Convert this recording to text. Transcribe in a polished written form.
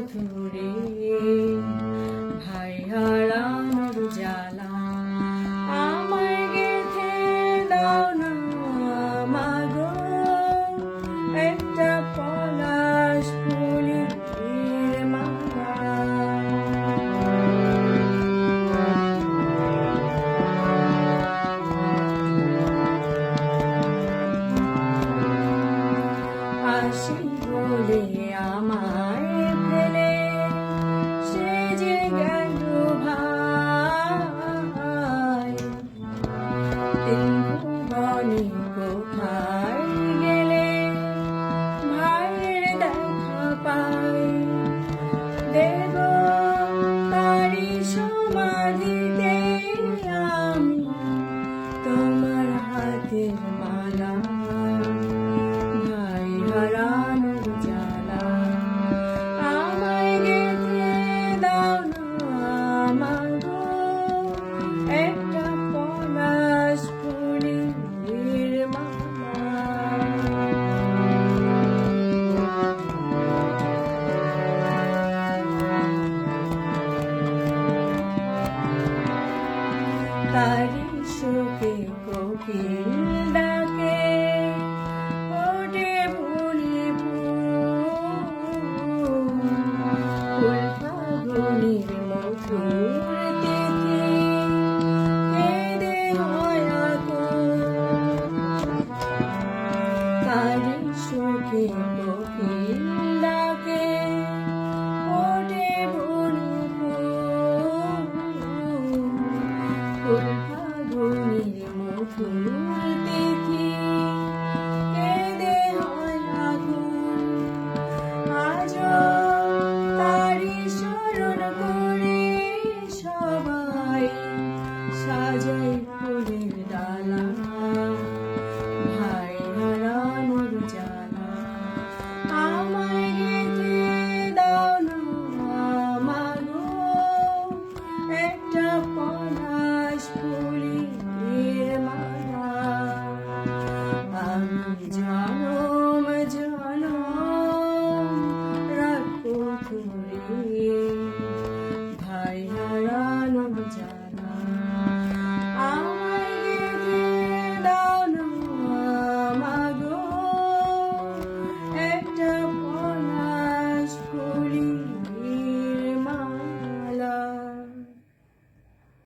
মধুরে ভাই হারানোর জ্বালা আমায় গেঁথে দাও না মাগো একটা পলাশ ফুলের মালা। আসি বলে আমায় ফেলে সে যে গেল ভাই, তিন ভুবনে কোথায় গেলে ভাইয়ের দেখা পাই, দেব তারি সমাধিতে আমি তোমার হাতের মালা। ভাই হারানোর জ্বালা আমায় গেঁথে দাও না মাগো একটা পলাশ ফুলের মালা। তারি শোকে কোকিল ডাকে ওঠে ফুলি ফুল ফাগুনির মধুর তিথি কেঁদে হয় আকুল। তারি শোকে কোকিল